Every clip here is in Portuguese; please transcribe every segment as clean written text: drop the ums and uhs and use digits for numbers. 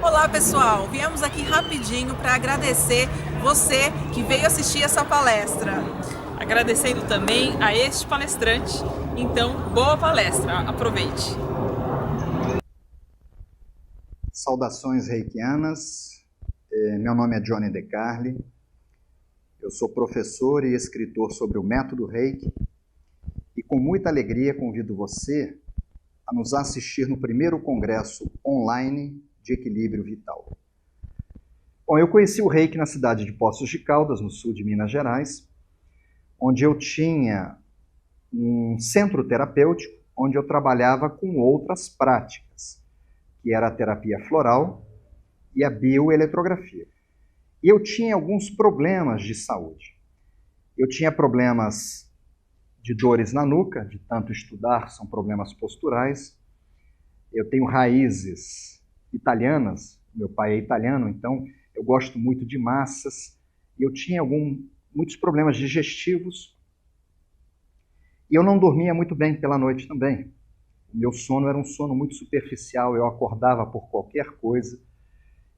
Olá pessoal, viemos aqui rapidinho para agradecer você que veio assistir essa palestra. Agradecendo também a este palestrante. Então, boa palestra, aproveite. Saudações reikianas, meu nome é Johnny De Carli, eu sou professor e escritor sobre o método Reiki e com muita alegria convido você a nos assistir no primeiro congresso online de equilíbrio vital. Bom, eu conheci o Reiki na cidade de Poços de Caldas, no sul de Minas Gerais, onde eu tinha um centro terapêutico, onde eu trabalhava com outras práticas, que era a terapia floral e a bioeletrografia. E eu tinha alguns problemas de saúde. Eu tinha problemas de dores na nuca, de tanto estudar, são problemas posturais. Eu tenho raízes italianas, meu pai é italiano, então eu gosto muito de massas. Eu tinha muitos problemas digestivos e eu não dormia muito bem pela noite também. O meu sono era um sono muito superficial, eu acordava por qualquer coisa.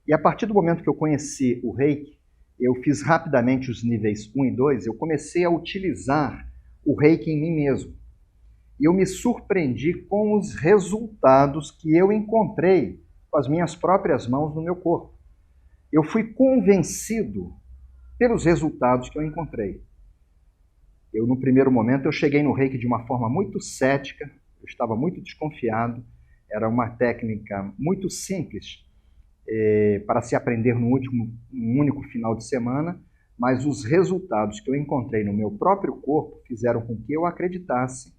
E a partir do momento que eu conheci o Reiki, eu fiz rapidamente os níveis 1 e 2, eu comecei a utilizar o Reiki em mim mesmo. E eu me surpreendi com os resultados que eu encontrei com as minhas próprias mãos no meu corpo. Eu fui convencido pelos resultados que eu encontrei. No primeiro momento, eu cheguei no Reiki de uma forma muito cética, eu estava muito desconfiado, era uma técnica muito simples para se aprender num único final de semana, mas os resultados que eu encontrei no meu próprio corpo fizeram com que eu acreditasse.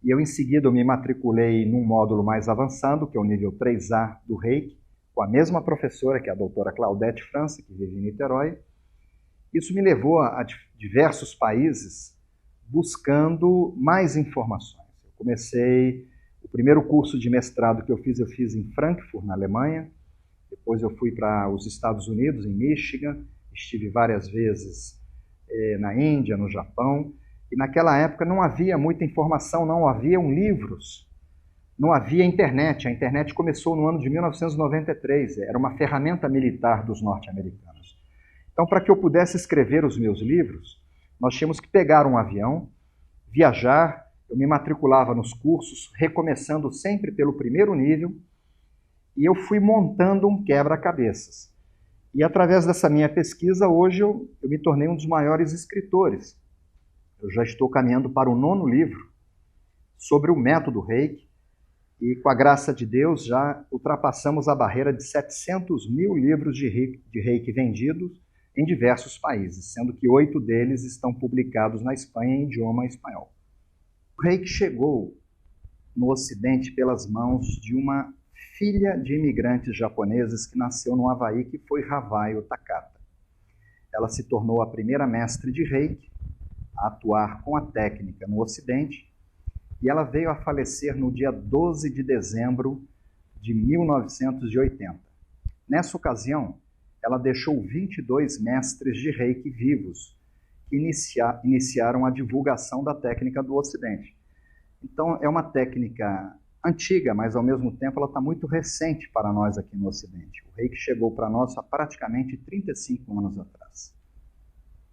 E eu, em seguida, me matriculei num módulo mais avançado, que é o nível 3A do Reiki, com a mesma professora, que é a doutora Claudete França, que vive em Niterói. Isso me levou a diversos países buscando mais informações. Eu comecei, o primeiro curso de mestrado que eu fiz em Frankfurt, na Alemanha. Depois eu fui para os Estados Unidos, em Michigan. Estive várias vezes na Índia, no Japão. E naquela época não havia muita informação, não haviam livros, não havia internet. A internet começou no ano de 1993, era uma ferramenta militar dos norte-americanos. Então, para que eu pudesse escrever os meus livros, nós tínhamos que pegar um avião, viajar, eu me matriculava nos cursos, recomeçando sempre pelo primeiro nível, e eu fui montando um quebra-cabeças. E através dessa minha pesquisa, hoje eu me tornei um dos maiores escritores. Eu já estou caminhando para o 9º livro sobre o método Reiki e, com a graça de Deus, já ultrapassamos a barreira de 700 mil livros de Reiki vendidos em diversos países, sendo que 8 deles estão publicados na Espanha em idioma espanhol. O Reiki chegou no Ocidente pelas mãos de uma filha de imigrantes japoneses que nasceu no Havaí, que foi Havaio Takata. Ela se tornou a primeira mestre de Reiki a atuar com a técnica no Ocidente, e ela veio a falecer no dia 12 de dezembro de 1980. Nessa ocasião, ela deixou 22 mestres de Reiki vivos, que iniciaram a divulgação da técnica do Ocidente. Então, é uma técnica antiga, mas ao mesmo tempo ela está muito recente para nós aqui no Ocidente. O Reiki chegou para nós há praticamente 35 anos atrás.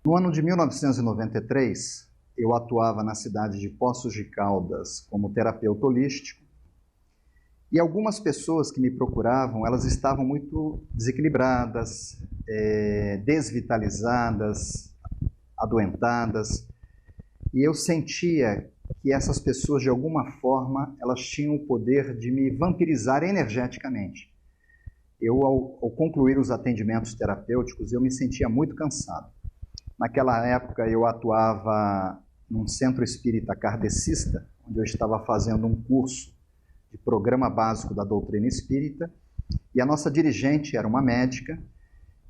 No ano de 1993, eu atuava na cidade de Poços de Caldas como terapeuta holístico, e algumas pessoas que me procuravam, elas estavam muito desequilibradas, desvitalizadas, adoentadas, e eu sentia que essas pessoas, de alguma forma, elas tinham o poder de me vampirizar energeticamente. Ao concluir os atendimentos terapêuticos, eu me sentia muito cansado. Naquela época, eu atuava num centro espírita kardecista, onde eu estava fazendo um curso de programa básico da doutrina espírita, e a nossa dirigente era uma médica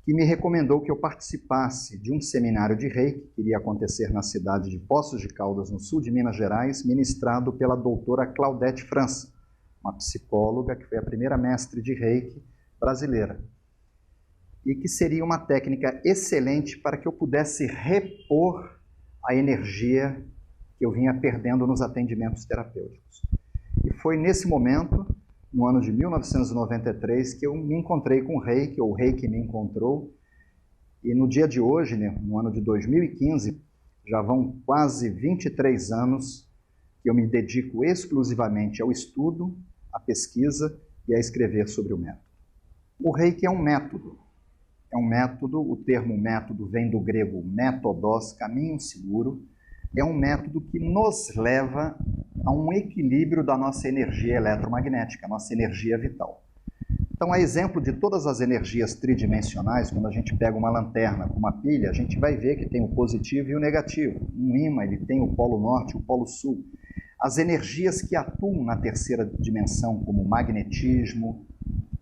que me recomendou que eu participasse de um seminário de Reiki, que iria acontecer na cidade de Poços de Caldas, no sul de Minas Gerais, ministrado pela doutora Claudete França, uma psicóloga que foi a primeira mestre de Reiki brasileira, e que seria uma técnica excelente para que eu pudesse repor a energia que eu vinha perdendo nos atendimentos terapêuticos. E foi nesse momento, no ano de 1993, que eu me encontrei com o Reiki, ou o Reiki me encontrou. E no dia de hoje, né, no ano de 2015, já vão quase 23 anos que eu me dedico exclusivamente ao estudo, à pesquisa e a escrever sobre o método. O Reiki é um método. É um método, o termo método vem do grego métodos, caminho seguro. É um método que nos leva a um equilíbrio da nossa energia eletromagnética, a nossa energia vital. Então, a exemplo de todas as energias tridimensionais, quando a gente pega uma lanterna com uma pilha, a gente vai ver que tem o positivo e o negativo. Um ímã, ele tem o polo norte e o polo sul. As energias que atuam na terceira dimensão, como o magnetismo,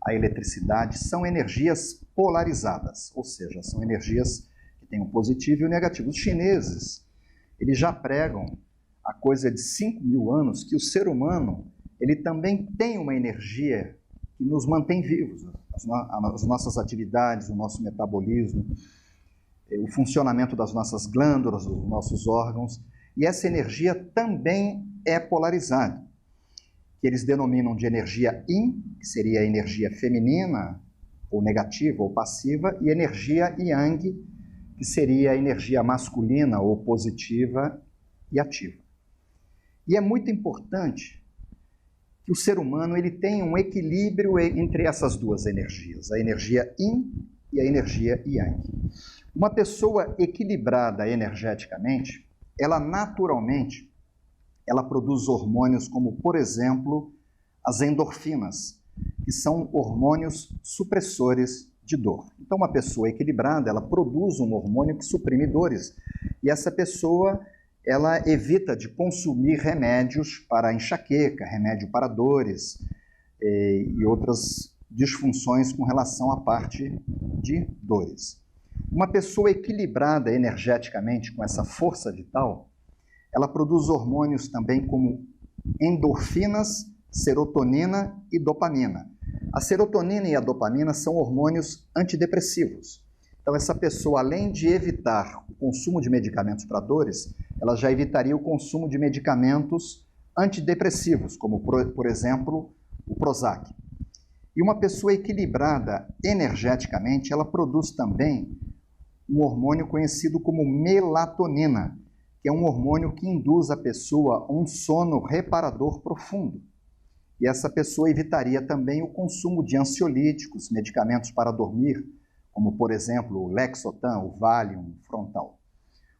a eletricidade, são energias polarizadas, ou seja, são energias que têm o positivo e o negativo. Os chineses, eles já pregam há coisa de 5.000 anos que o ser humano, ele também tem uma energia que nos mantém vivos. As nossas atividades, o nosso metabolismo, o funcionamento das nossas glândulas, dos nossos órgãos, e essa energia também é polarizada, que eles denominam de energia yin, que seria a energia feminina, ou negativa, ou passiva, e energia yang, que seria a energia masculina, ou positiva e ativa. E é muito importante que o ser humano ele tenha um equilíbrio entre essas duas energias, a energia yin e a energia yang. Uma pessoa equilibrada energeticamente, ela naturalmente ela produz hormônios como, por exemplo, as endorfinas, que são hormônios supressores de dor. Então, uma pessoa equilibrada, ela produz um hormônio que suprime dores. E essa pessoa, ela evita de consumir remédios para enxaqueca, remédio para dores e outras disfunções com relação à parte de dores. Uma pessoa equilibrada energeticamente, com essa força vital, ela produz hormônios também como endorfinas, serotonina e dopamina. A serotonina e a dopamina são hormônios antidepressivos. Então, essa pessoa, além de evitar o consumo de medicamentos para dores, ela já evitaria o consumo de medicamentos antidepressivos, como, por exemplo, o Prozac. E uma pessoa equilibrada energeticamente, ela produz também um hormônio conhecido como melatonina, que é um hormônio que induz a pessoa a um sono reparador profundo. E essa pessoa evitaria também o consumo de ansiolíticos, medicamentos para dormir, como, por exemplo, o Lexotan, o Valium, o Frontal.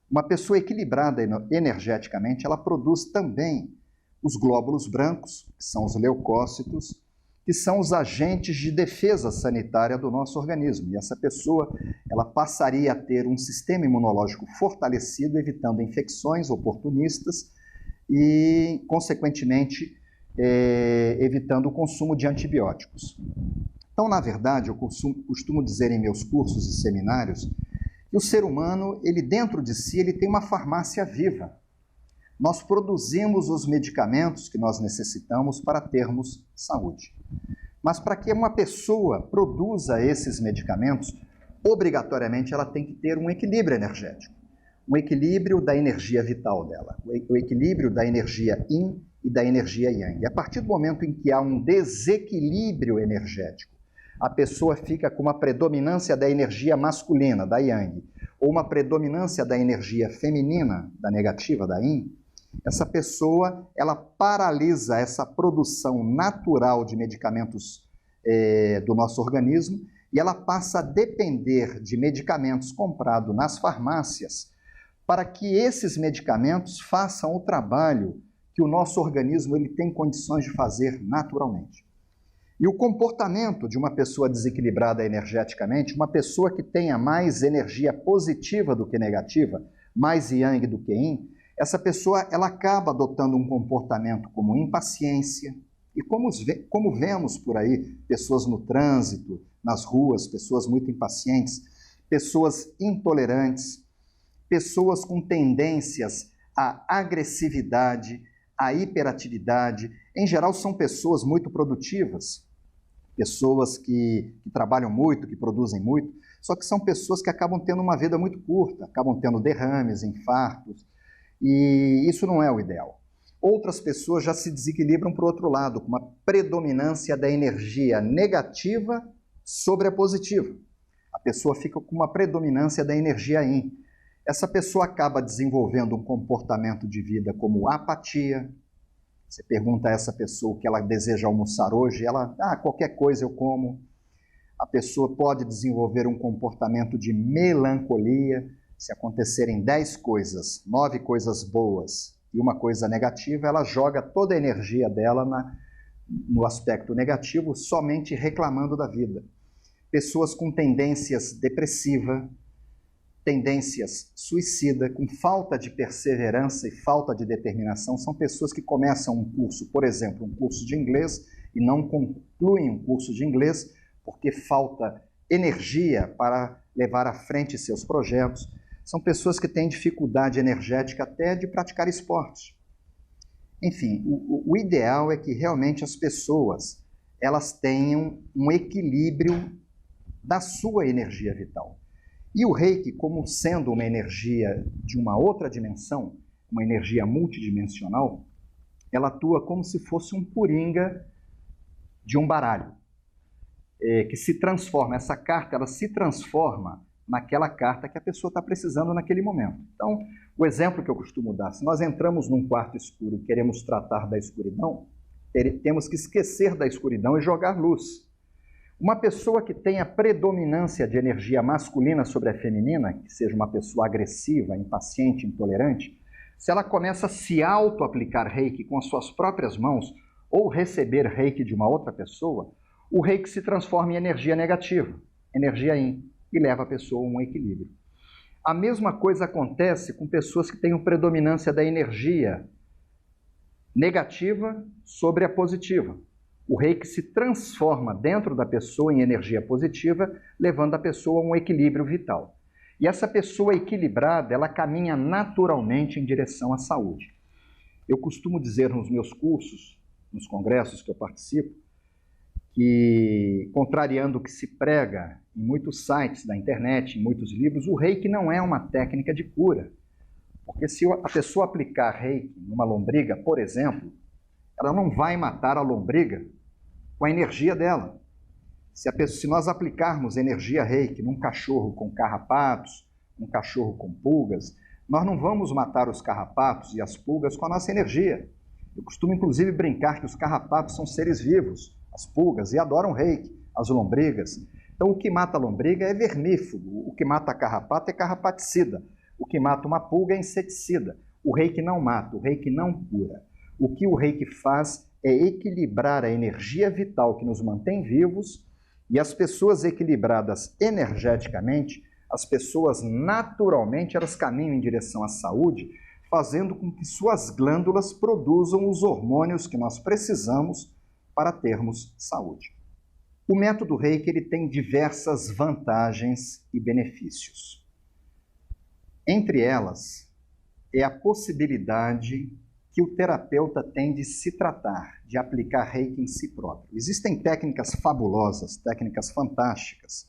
Uma pessoa equilibrada energeticamente, ela produz também os glóbulos brancos, que são os leucócitos, que são os agentes de defesa sanitária do nosso organismo. E essa pessoa, ela passaria a ter um sistema imunológico fortalecido, evitando infecções oportunistas e, consequentemente, evitando o consumo de antibióticos. Então, na verdade, eu costumo dizer em meus cursos e seminários que o ser humano, ele dentro de si, ele tem uma farmácia viva. Nós produzimos os medicamentos que nós necessitamos para termos saúde. Mas para que uma pessoa produza esses medicamentos, obrigatoriamente ela tem que ter um equilíbrio energético. Um equilíbrio da energia vital dela. O equilíbrio da energia yin e da energia yang. E a partir do momento em que há um desequilíbrio energético, a pessoa fica com uma predominância da energia masculina, da yang, ou uma predominância da energia feminina, da negativa, da yin, essa pessoa, ela paralisa essa produção natural de medicamentos do nosso organismo e ela passa a depender de medicamentos comprados nas farmácias para que esses medicamentos façam o trabalho que o nosso organismo ele tem condições de fazer naturalmente. E o comportamento de uma pessoa desequilibrada energeticamente, uma pessoa que tenha mais energia positiva do que negativa, mais yang do que yin, essa pessoa ela acaba adotando um comportamento como impaciência, e como vemos por aí, pessoas no trânsito, nas ruas, pessoas muito impacientes, pessoas intolerantes, pessoas com tendências à agressividade, à hiperatividade. Em geral, são pessoas muito produtivas, pessoas que trabalham muito, que produzem muito, só que são pessoas que acabam tendo uma vida muito curta, acabam tendo derrames, infartos, e isso não é o ideal. Outras pessoas já se desequilibram para o outro lado, com uma predominância da energia negativa sobre a positiva. A pessoa fica com uma predominância da energia yin. Essa pessoa acaba desenvolvendo um comportamento de vida como apatia. Você pergunta a essa pessoa o que ela deseja almoçar hoje, ela, qualquer coisa eu como. A pessoa pode desenvolver um comportamento de melancolia. Se acontecerem 10 coisas, 9 coisas boas e uma coisa negativa, ela joga toda a energia dela no aspecto negativo, somente reclamando da vida. Pessoas com tendências depressivas, tendências suicida, com falta de perseverança e falta de determinação, são pessoas que começam um curso, por exemplo, um curso de inglês, e não concluem um curso de inglês porque falta energia para levar à frente seus projetos. São pessoas que têm dificuldade energética até de praticar esporte. Enfim, o ideal é que realmente as pessoas elas tenham um equilíbrio da sua energia vital. E o Reiki, como sendo uma energia de uma outra dimensão, uma energia multidimensional, ela atua como se fosse um coringa de um baralho, que se transforma, essa carta ela se transforma naquela carta que a pessoa está precisando naquele momento. Então, o exemplo que eu costumo dar, se nós entramos num quarto escuro e queremos tratar da escuridão, temos que esquecer da escuridão e jogar luz. Uma pessoa que tenha predominância de energia masculina sobre a feminina, que seja uma pessoa agressiva, impaciente, intolerante, se ela começa a se auto-aplicar reiki com as suas próprias mãos ou receber reiki de uma outra pessoa, o reiki se transforma em energia negativa, energia yin, e leva a pessoa a um equilíbrio. A mesma coisa acontece com pessoas que têm predominância da energia negativa sobre a positiva. O reiki se transforma dentro da pessoa em energia positiva, levando a pessoa a um equilíbrio vital. E essa pessoa equilibrada, ela caminha naturalmente em direção à saúde. Eu costumo dizer nos meus cursos, nos congressos que eu participo, que, contrariando o que se prega em muitos sites da internet, em muitos livros, o reiki não é uma técnica de cura. Porque se a pessoa aplicar reiki numa lombriga, por exemplo, ela não vai matar a lombriga com a energia dela. Se nós aplicarmos energia reiki num cachorro com carrapatos, um cachorro com pulgas, nós não vamos matar os carrapatos e as pulgas com a nossa energia. Eu costumo, inclusive, brincar que os carrapatos são seres vivos, as pulgas, e adoram reiki, as lombrigas. Então, o que mata a lombriga é vermífugo, o que mata a carrapato é carrapaticida, o que mata uma pulga é inseticida. O reiki não mata, o reiki não cura. O que o reiki faz é equilibrar a energia vital que nos mantém vivos, e as pessoas equilibradas energeticamente, as pessoas naturalmente, elas caminham em direção à saúde, fazendo com que suas glândulas produzam os hormônios que nós precisamos para termos saúde. O método Reiki ele tem diversas vantagens e benefícios. Entre elas, é a possibilidade que o terapeuta tem de se tratar, de aplicar Reiki em si próprio. Existem técnicas fabulosas, técnicas fantásticas,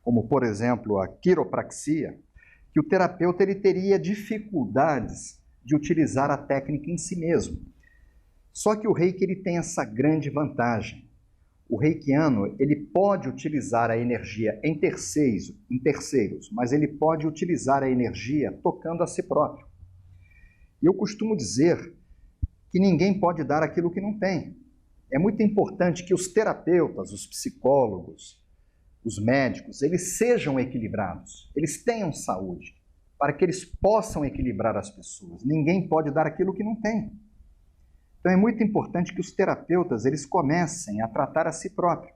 como, por exemplo, a quiropraxia, que o terapeuta ele teria dificuldades de utilizar a técnica em si mesmo. Só que o Reiki ele tem essa grande vantagem. O reikiano ele pode utilizar a energia em terceiros, mas ele pode utilizar a energia tocando a si próprio. E eu costumo dizer que ninguém pode dar aquilo que não tem. É muito importante que os terapeutas, os psicólogos, os médicos, eles sejam equilibrados, eles tenham saúde, para que eles possam equilibrar as pessoas. Ninguém pode dar aquilo que não tem. Então é muito importante que os terapeutas eles comecem a tratar a si próprio.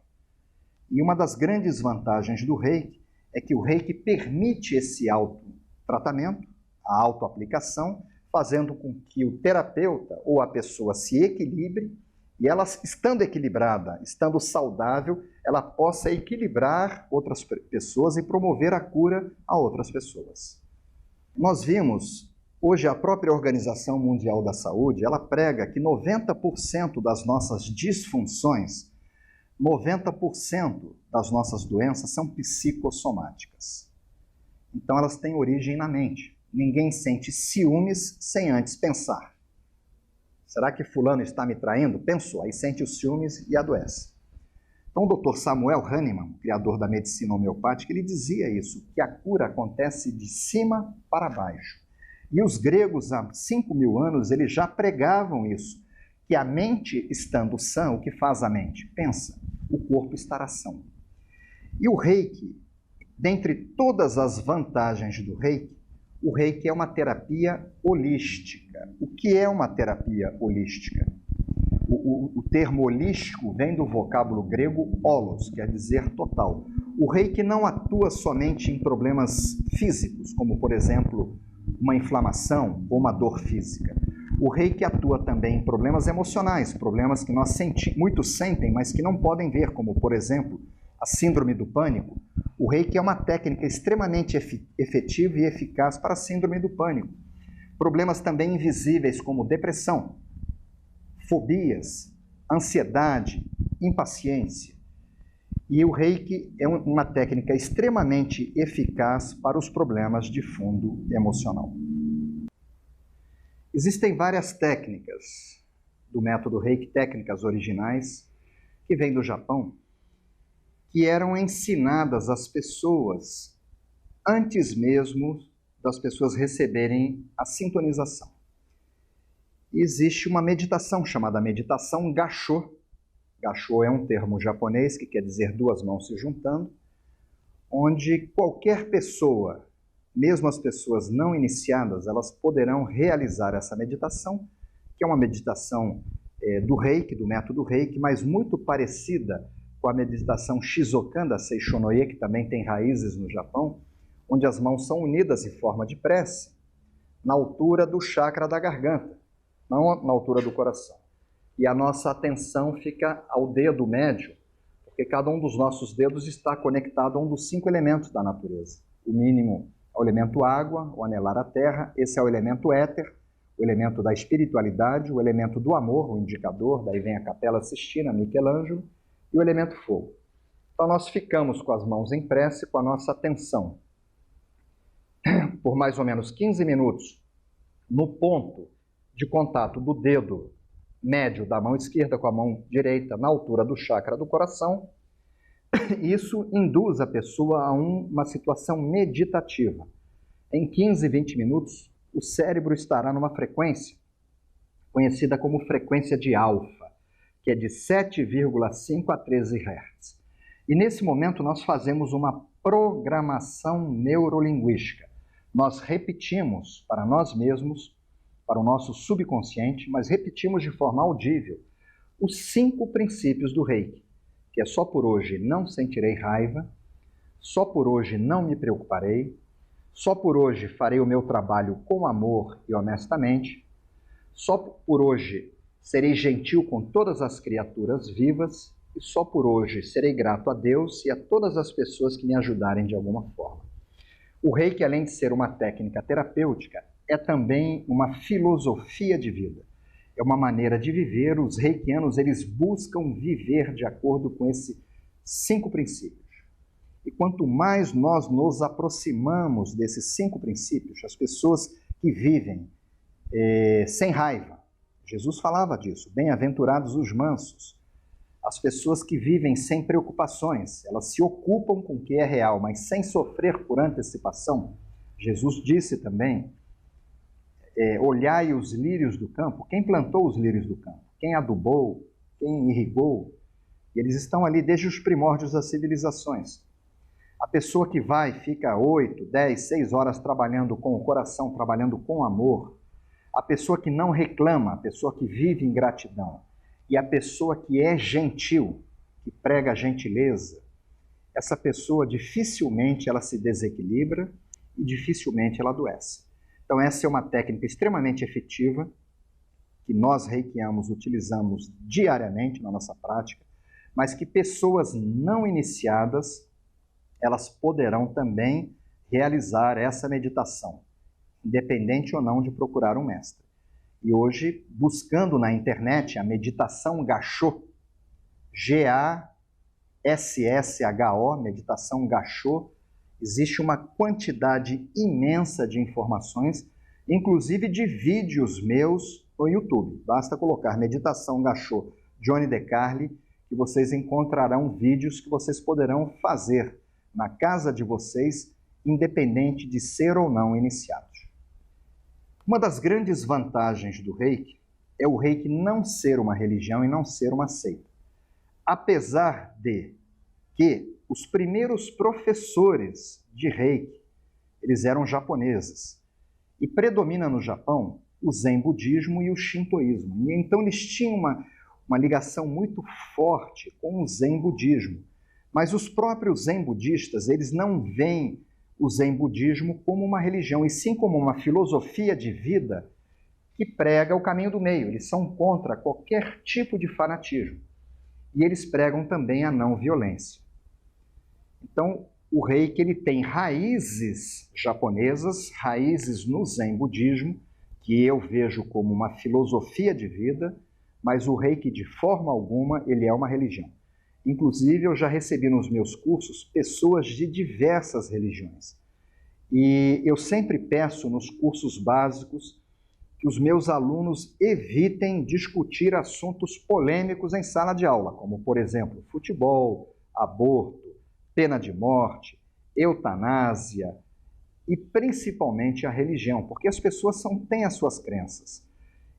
E uma das grandes vantagens do Reiki é que o Reiki permite esse autotratamento, a autoaplicação, fazendo com que o terapeuta ou a pessoa se equilibre e ela, estando equilibrada, estando saudável, ela possa equilibrar outras pessoas e promover a cura a outras pessoas. Nós vimos, hoje a própria Organização Mundial da Saúde, ela prega que 90% das nossas disfunções, 90% das nossas doenças são psicossomáticas. Então elas têm origem na mente. Ninguém sente ciúmes sem antes pensar, Será que fulano está me traindo? Pensou, aí sente os ciúmes e adoece. Então o Dr. Samuel Hahnemann, criador da medicina homeopática, ele dizia isso, que a cura acontece de cima para baixo. E os gregos, há 5.000 anos, eles já pregavam isso, que a mente estando sã, o que faz a mente? Pensa, o corpo estará são. E o Reiki, dentre todas as vantagens do Reiki, o Reiki é uma terapia holística. O que é uma terapia holística? O termo holístico vem do vocábulo grego holos, quer dizer total. O Reiki não atua somente em problemas físicos, como, por exemplo, uma inflamação ou uma dor física. O Reiki atua também em problemas emocionais, problemas que muitos sentem, mas que não podem ver, como, por exemplo, a síndrome do pânico. O Reiki é uma técnica extremamente efetiva e eficaz para a síndrome do pânico. Problemas também invisíveis, como depressão, fobias, ansiedade, impaciência. E o Reiki é uma técnica extremamente eficaz para os problemas de fundo emocional. Existem várias técnicas do método Reiki, técnicas originais, que vêm do Japão, que eram ensinadas às pessoas antes mesmo das pessoas receberem a sintonização. Existe uma meditação chamada meditação Gassho. Gassho é um termo japonês que quer dizer duas mãos se juntando, onde qualquer pessoa, mesmo as pessoas não iniciadas, elas poderão realizar essa meditação, que é uma meditação do Reiki, do método Reiki, mas muito parecida com a meditação Shizokan da Seishonoye, que também tem raízes no Japão, onde as mãos são unidas em forma de prece, na altura do chakra da garganta, não na altura do coração. E a nossa atenção fica ao dedo médio, porque cada um dos nossos dedos está conectado a um dos 5 elementos da natureza. O mínimo é o elemento água, o anelar a terra, esse é o elemento éter, o elemento da espiritualidade, o elemento do amor, o indicador, daí vem a Capela Sistina, Michelangelo, e o elemento fogo. Então nós ficamos com as mãos em prece, com a nossa atenção, por mais ou menos 15 minutos, no ponto de contato do dedo médio da mão esquerda com a mão direita na altura do chakra do coração. Isso induz a pessoa a uma situação meditativa. Em 15, 20 minutos, o cérebro estará numa frequência conhecida como frequência de alfa, que é de 7,5 a 13 Hz. E nesse momento nós fazemos uma programação neurolinguística. Nós repetimos para nós mesmos, para o nosso subconsciente, mas repetimos de forma audível os 5 princípios do Reiki, que é só por hoje não sentirei raiva, só por hoje não me preocuparei, só por hoje farei o meu trabalho com amor e honestamente, só por hoje serei gentil com todas as criaturas vivas e só por hoje serei grato a Deus e a todas as pessoas que me ajudarem de alguma forma. O Reiki, além de ser uma técnica terapêutica, é também uma filosofia de vida. É uma maneira de viver. Os reikianos, eles buscam viver de acordo com esses 5 princípios. E quanto mais nós nos aproximamos desses 5 princípios, as pessoas que vivem sem raiva, Jesus falava disso, bem-aventurados os mansos, as pessoas que vivem sem preocupações, elas se ocupam com o que é real, mas sem sofrer por antecipação. Jesus disse também, olhai os lírios do campo. Quem plantou os lírios do campo? Quem adubou? Quem irrigou? E eles estão ali desde os primórdios das civilizações. A pessoa que vai, fica 8, 10, 6 horas trabalhando com o coração, trabalhando com amor. A pessoa que não reclama, a pessoa que vive em gratidão. E a pessoa que é gentil, que prega a gentileza. Essa pessoa dificilmente ela se desequilibra e dificilmente ela adoece. Então essa é uma técnica extremamente efetiva que nós reikianos utilizamos diariamente na nossa prática, mas que pessoas não iniciadas, elas poderão também realizar essa meditação, independente ou não de procurar um mestre. E hoje, buscando na internet a meditação Gassho, G-A-S-S-H-O, meditação Gassho, existe uma quantidade imensa de informações, inclusive de vídeos meus no YouTube. Basta colocar Meditação Gachô Johnny DeCarli, que vocês encontrarão vídeos que vocês poderão fazer na casa de vocês, independente de ser ou não iniciados. Uma das grandes vantagens do Reiki é o Reiki não ser uma religião e não ser uma seita. Apesar de que os primeiros professores de Reiki, eles eram japoneses. E predomina no Japão o Zen budismo e o shintoísmo. E então eles tinham uma ligação muito forte com o Zen budismo. Mas os próprios Zen budistas, eles não veem o Zen budismo como uma religião, e sim como uma filosofia de vida que prega o caminho do meio. Eles são contra qualquer tipo de fanatismo. E eles pregam também a não violência. Então, o Reiki ele tem raízes japonesas, raízes no Zen budismo, que eu vejo como uma filosofia de vida, mas o Reiki, de forma alguma, ele é uma religião. Inclusive, eu já recebi nos meus cursos pessoas de diversas religiões. E eu sempre peço nos cursos básicos que os meus alunos evitem discutir assuntos polêmicos em sala de aula, como, por exemplo, futebol, aborto, pena de morte, eutanásia e principalmente a religião, porque as pessoas têm as suas crenças.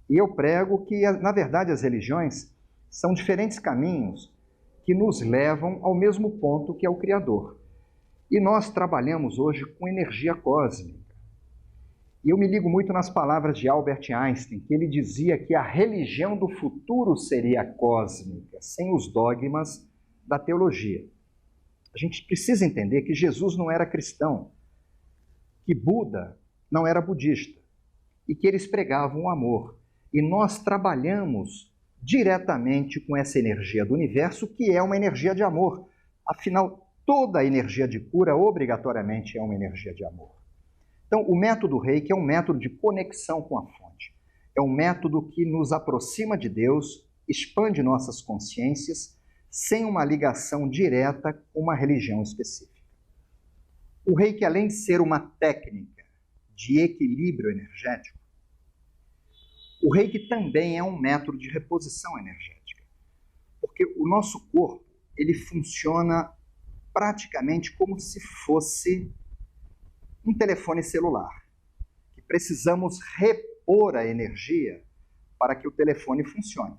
E eu prego que, na verdade, as religiões são diferentes caminhos que nos levam ao mesmo ponto que é o Criador. E nós trabalhamos hoje com energia cósmica. E eu me ligo muito nas palavras de Albert Einstein, que ele dizia que a religião do futuro seria cósmica, sem os dogmas da teologia. A gente precisa entender que Jesus não era cristão, que Buda não era budista e que eles pregavam o amor. E nós trabalhamos diretamente com essa energia do universo, que é uma energia de amor. Afinal, toda energia de cura obrigatoriamente é uma energia de amor. Então, o método Reiki é um método de conexão com a fonte. É um método que nos aproxima de Deus, expande nossas consciências, sem uma ligação direta com uma religião específica. O Reiki, além de ser uma técnica de equilíbrio energético, o Reiki também é um método de reposição energética, porque o nosso corpo ele funciona praticamente como se fosse um telefone celular, que precisamos repor a energia para que o telefone funcione.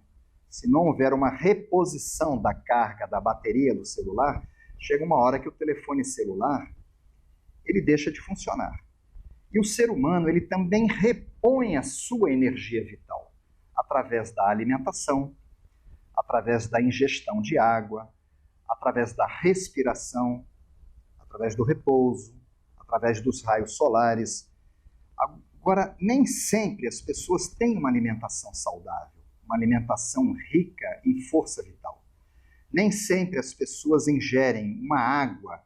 Se não houver uma reposição da carga da bateria do celular, chega uma hora que o telefone celular ele deixa de funcionar. E o ser humano ele também repõe a sua energia vital através da alimentação, através da ingestão de água, através da respiração, através do repouso, através dos raios solares. Agora, nem sempre as pessoas têm uma alimentação saudável, uma alimentação rica em força vital. Nem sempre as pessoas ingerem uma água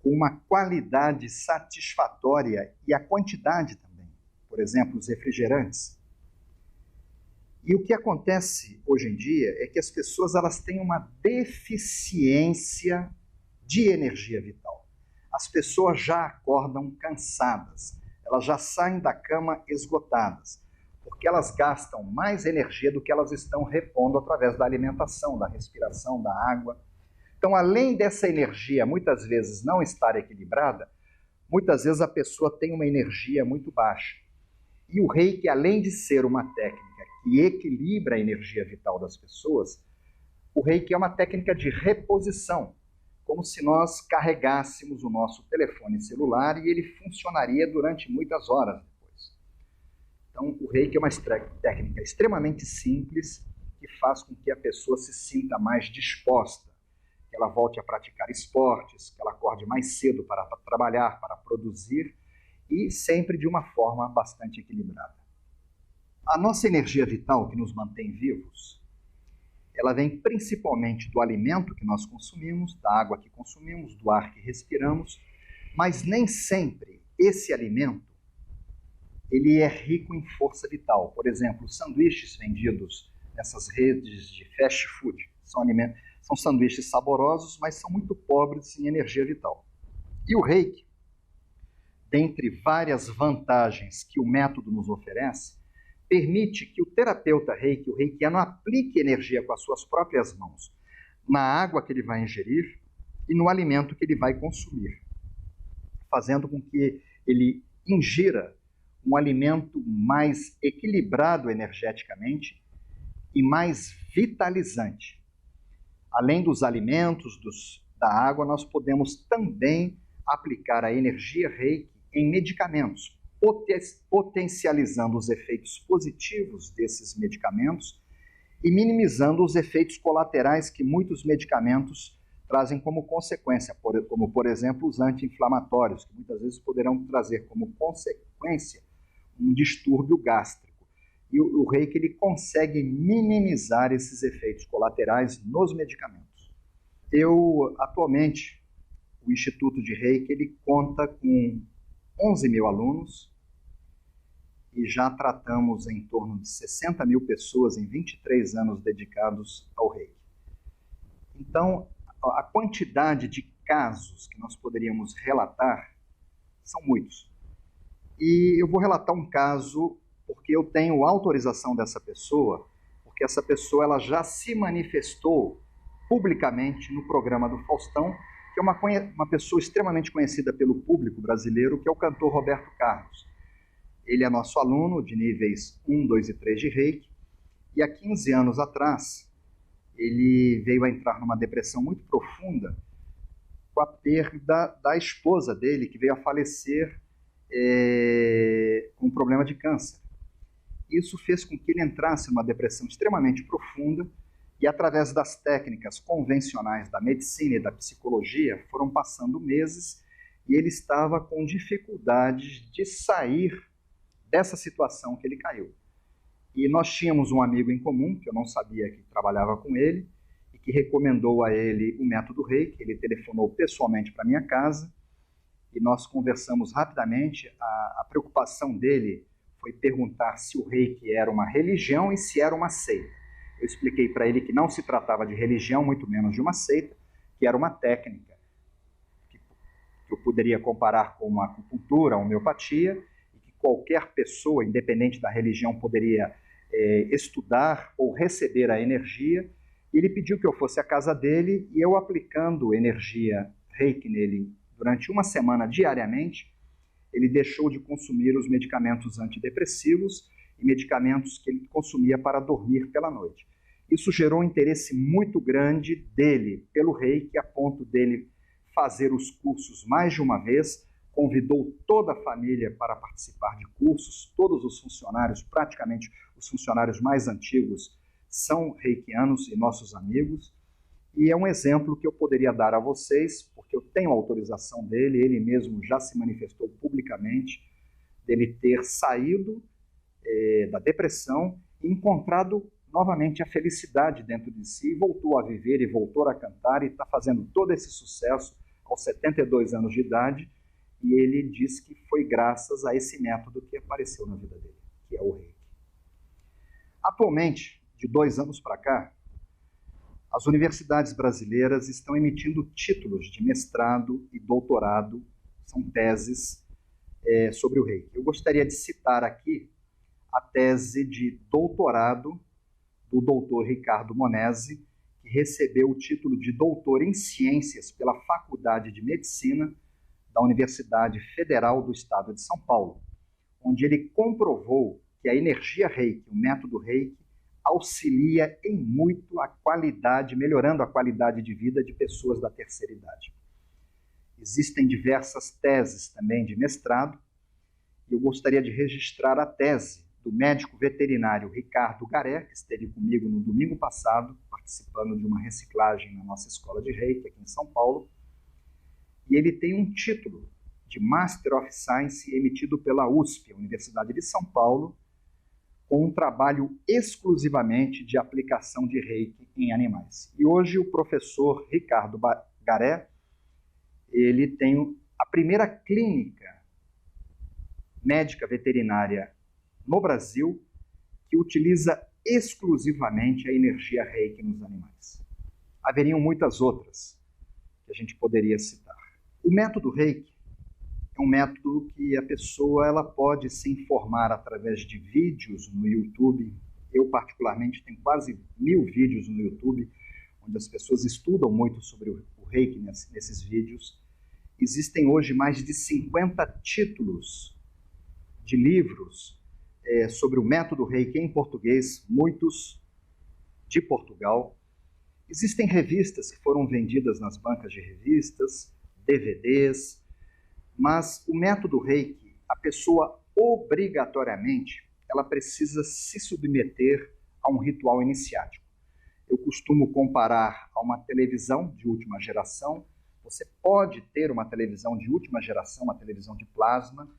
com uma qualidade satisfatória e a quantidade também. Por exemplo, os refrigerantes. E o que acontece hoje em dia é que as pessoas elas têm uma deficiência de energia vital. As pessoas já acordam cansadas, elas já saem da cama esgotadas, porque elas gastam mais energia do que elas estão repondo através da alimentação, da respiração, da água. Então, além dessa energia muitas vezes não estar equilibrada, muitas vezes a pessoa tem uma energia muito baixa. E o Reiki, além de ser uma técnica que equilibra a energia vital das pessoas, o Reiki é uma técnica de reposição, como se nós carregássemos o nosso telefone celular e ele funcionaria durante muitas horas depois. Então, o Reiki é uma técnica extremamente simples que faz com que a pessoa se sinta mais disposta, que ela volte a praticar esportes, que ela acorde mais cedo para trabalhar, para produzir, e sempre de uma forma bastante equilibrada. A nossa energia vital que nos mantém vivos, ela vem principalmente do alimento que nós consumimos, da água que consumimos, do ar que respiramos, mas nem sempre esse alimento ele é rico em força vital. Por exemplo, os sanduíches vendidos nessas redes de fast food são sanduíches saborosos, mas são muito pobres em energia vital. E o Reiki, dentre várias vantagens que o método nos oferece, permite que o terapeuta reiki, o reikiano, aplique energia com as suas próprias mãos na água que ele vai ingerir e no alimento que ele vai consumir, fazendo com que ele ingira um alimento mais equilibrado energeticamente e mais vitalizante. Além dos alimentos, da água, nós podemos também aplicar a energia reiki em medicamentos, potencializando os efeitos positivos desses medicamentos e minimizando os efeitos colaterais que muitos medicamentos trazem como consequência, como, por exemplo, os anti-inflamatórios, que muitas vezes poderão trazer como consequência um distúrbio gástrico. E o reiki ele consegue minimizar esses efeitos colaterais nos medicamentos. Atualmente, o Instituto de Reiki ele conta com 11 mil alunos e já tratamos em torno de 60 mil pessoas em 23 anos dedicados ao Reiki. Então, a quantidade de casos que nós poderíamos relatar são muitos. E eu vou relatar um caso porque eu tenho autorização dessa pessoa, porque essa pessoa ela já se manifestou publicamente no programa do Faustão, que é uma pessoa extremamente conhecida pelo público brasileiro, que é o cantor Roberto Carlos. Ele é nosso aluno de níveis 1, 2 e 3 de Reiki, e há 15 anos atrás, ele veio a entrar numa depressão muito profunda com a perda da esposa dele, que veio a falecer com um problema de câncer. Isso fez com que ele entrasse numa depressão extremamente profunda e, através das técnicas convencionais da medicina e da psicologia, foram passando meses e ele estava com dificuldades de sair dessa situação que ele caiu. E nós tínhamos um amigo em comum, que eu não sabia que trabalhava com ele, e que recomendou a ele o método Reiki. Ele telefonou pessoalmente para minha casa e nós conversamos rapidamente. A preocupação dele foi perguntar se o Reiki era uma religião e se era uma seita. Eu expliquei para ele que não se tratava de religião, muito menos de uma seita, que era uma técnica que eu poderia comparar com uma acupuntura, uma homeopatia, e que qualquer pessoa, independente da religião, poderia estudar ou receber a energia. E ele pediu que eu fosse à casa dele e eu, aplicando energia Reiki nele durante uma semana diariamente, ele deixou de consumir os medicamentos antidepressivos e medicamentos que ele consumia para dormir pela noite. Isso gerou um interesse muito grande dele pelo Reiki, a ponto dele fazer os cursos mais de uma vez, convidou toda a família para participar de cursos, todos os funcionários, praticamente os funcionários mais antigos, são reikianos e nossos amigos, e é um exemplo que eu poderia dar a vocês, porque eu tenho autorização dele, ele mesmo já se manifestou publicamente, dele ter saído da depressão e encontrado novamente a felicidade dentro de si, voltou a viver e voltou a cantar e está fazendo todo esse sucesso aos 72 anos de idade, e ele diz que foi graças a esse método que apareceu na vida dele, que é o Reiki. Atualmente, de 2 anos para cá, as universidades brasileiras estão emitindo títulos de mestrado e doutorado, são teses sobre o Reiki. Eu gostaria de citar aqui a tese de doutorado do doutor Ricardo Monesi, que recebeu o título de doutor em ciências pela Faculdade de Medicina da Universidade Federal do Estado de São Paulo, onde ele comprovou que a energia Reiki, o método Reiki, auxilia em muito a qualidade, melhorando a qualidade de vida de pessoas da terceira idade. Existem diversas teses também de mestrado, e eu gostaria de registrar a tese do médico veterinário Ricardo Garé, que esteve comigo no domingo passado, participando de uma reciclagem na nossa escola de Reiki aqui em São Paulo, e ele tem um título de Master of Science emitido pela USP, a Universidade de São Paulo, com um trabalho exclusivamente de aplicação de Reiki em animais. E hoje o professor Ricardo Garé, ele tem a primeira clínica médica veterinária no Brasil que utiliza exclusivamente a energia Reiki nos animais. Haveriam muitas outras que a gente poderia citar. O método Reiki é um método que a pessoa ela pode se informar através de vídeos no YouTube. Eu, particularmente, tenho quase 1000 vídeos no YouTube, onde as pessoas estudam muito sobre o Reiki nesses vídeos. Existem hoje mais de 50 títulos de livros sobre o método Reiki em português, muitos de Portugal. Existem revistas que foram vendidas nas bancas de revistas, DVDs, mas o método Reiki, a pessoa obrigatoriamente, ela precisa se submeter a um ritual iniciático. Eu costumo comparar a uma televisão de última geração. Você pode ter uma televisão de última geração, uma televisão de plasma,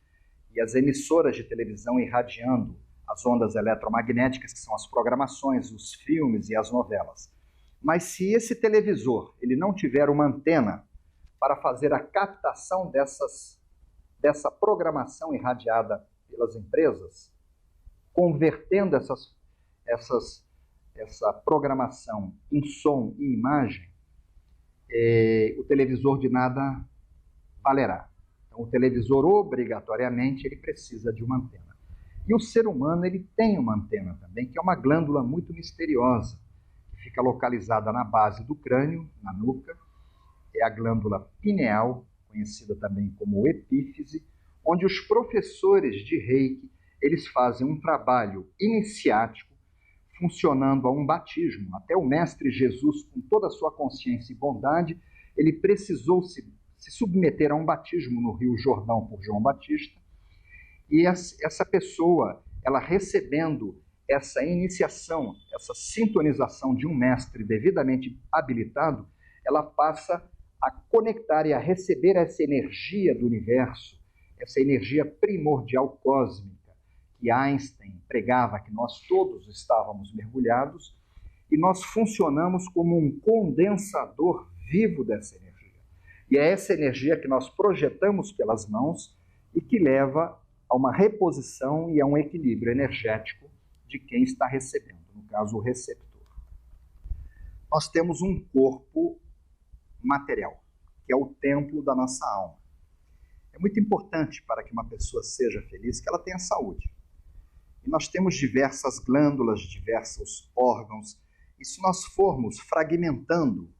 e as emissoras de televisão irradiando as ondas eletromagnéticas, que são as programações, os filmes e as novelas. Mas se esse televisor ele não tiver uma antena para fazer a captação dessa programação irradiada pelas empresas, convertendo essa programação em som e imagem, o televisor de nada valerá. Então, o televisor, obrigatoriamente, ele precisa de uma antena. E o ser humano ele tem uma antena também, que é uma glândula muito misteriosa, que fica localizada na base do crânio, na nuca. É a glândula pineal, conhecida também como epífise, onde os professores de Reiki eles fazem um trabalho iniciático, funcionando a um batismo. Até o Mestre Jesus, com toda a sua consciência e bondade, ele precisou se submeter a um batismo no Rio Jordão por João Batista. E essa pessoa, ela recebendo essa iniciação, essa sintonização de um mestre devidamente habilitado, ela passa a conectar e a receber essa energia do universo, essa energia primordial cósmica, que Einstein pregava que nós todos estávamos mergulhados, e nós funcionamos como um condensador vivo dessa energia. E é essa energia que nós projetamos pelas mãos e que leva a uma reposição e a um equilíbrio energético de quem está recebendo, no caso, o receptor. Nós temos um corpo material, que é o templo da nossa alma. É muito importante para que uma pessoa seja feliz que ela tenha saúde. E nós temos diversas glândulas, diversos órgãos, e se nós formos fragmentando,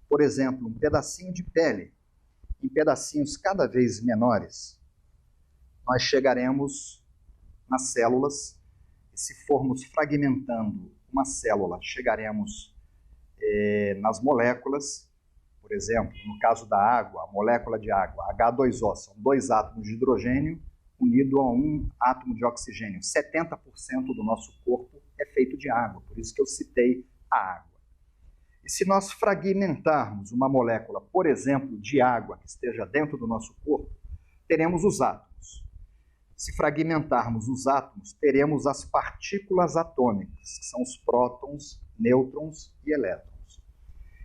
por exemplo, um pedacinho de pele, em pedacinhos cada vez menores, nós chegaremos nas células, e se formos fragmentando uma célula, chegaremos nas moléculas. Por exemplo, no caso da água, a molécula de água, H2O, são 2 átomos de hidrogênio unido a um átomo de oxigênio. 70% do nosso corpo é feito de água, por isso que eu citei a água. E se nós fragmentarmos uma molécula, por exemplo, de água que esteja dentro do nosso corpo, teremos os átomos. Se fragmentarmos os átomos, teremos as partículas atômicas, que são os prótons, nêutrons e elétrons.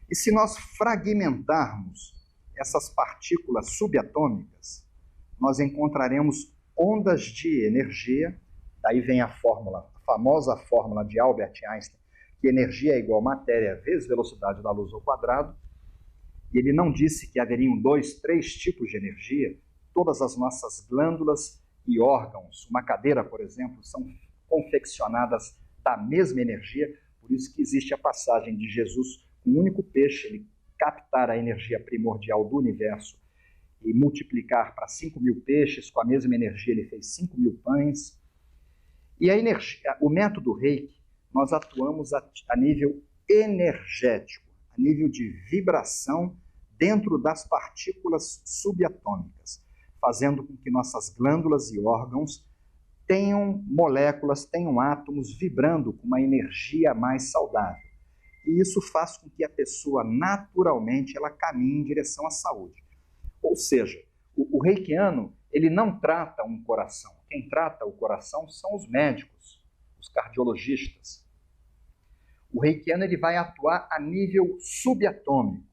E se nós fragmentarmos essas partículas subatômicas, nós encontraremos ondas de energia. Daí vem a famosa fórmula de Albert Einstein, que energia é igual a matéria vezes velocidade da luz ao quadrado. E ele não disse que haveriam 2, 3 tipos de energia. Todas as nossas glândulas e órgãos, uma cadeira, por exemplo, são confeccionadas da mesma energia. Por isso que existe a passagem de Jesus com um único peixe, ele captar a energia primordial do universo e multiplicar para 5.000 peixes, com a mesma energia ele fez 5.000 pães. E o método Reiki, nós atuamos a nível energético, a nível de vibração dentro das partículas subatômicas, fazendo com que nossas glândulas e órgãos tenham moléculas, tenham átomos vibrando com uma energia mais saudável. E isso faz com que a pessoa, naturalmente, ela caminhe em direção à saúde. Ou seja, o reikiano, ele não trata um coração. Quem trata o coração são os médicos, os cardiologistas. O reikiano ele vai atuar a nível subatômico,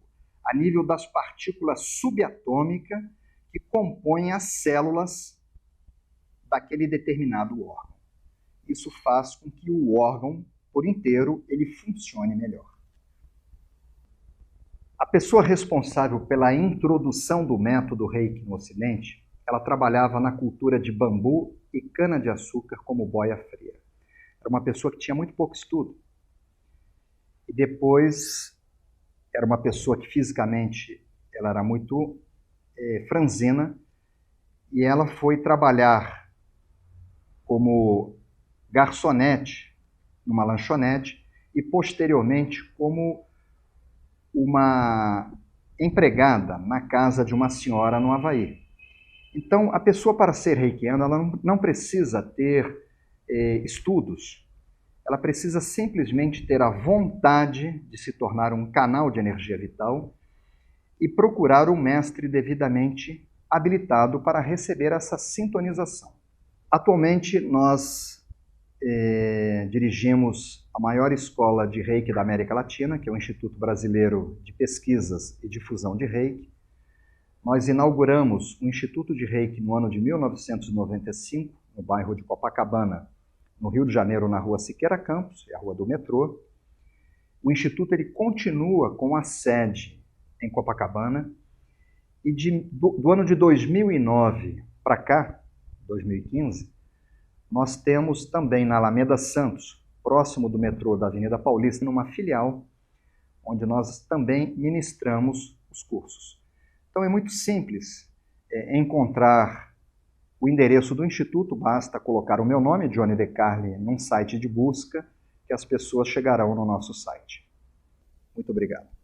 a nível das partículas subatômicas que compõem as células daquele determinado órgão. Isso faz com que o órgão, por inteiro, ele funcione melhor. A pessoa responsável pela introdução do método Reiki no Ocidente ela trabalhava na cultura de bambu e cana-de-açúcar como boia fria. Era uma pessoa que tinha muito pouco estudo. E depois era uma pessoa que fisicamente ela era muito franzina, e ela foi trabalhar como garçonete numa lanchonete e posteriormente como uma empregada na casa de uma senhora no Havaí. Então, a pessoa, para ser reikiana, ela não precisa ter estudos. Ela precisa simplesmente ter a vontade de se tornar um canal de energia vital e procurar um mestre devidamente habilitado para receber essa sintonização. Atualmente, nós dirigimos a maior escola de Reiki da América Latina, que é o Instituto Brasileiro de Pesquisas e Difusão de Reiki. Nós inauguramos o Instituto de Reiki no ano de 1995, no bairro de Copacabana, no Rio de Janeiro, na rua Siqueira Campos, é a rua do metrô. O Instituto ele continua com a sede em Copacabana, e do ano de 2009 para cá, 2015, nós temos também na Alameda Santos, próximo do metrô da Avenida Paulista, numa filial, onde nós também ministramos os cursos. Então é muito simples encontrar o endereço do Instituto, basta colocar o meu nome, Johnny De Carli, num site de busca, que as pessoas chegarão no nosso site. Muito obrigado.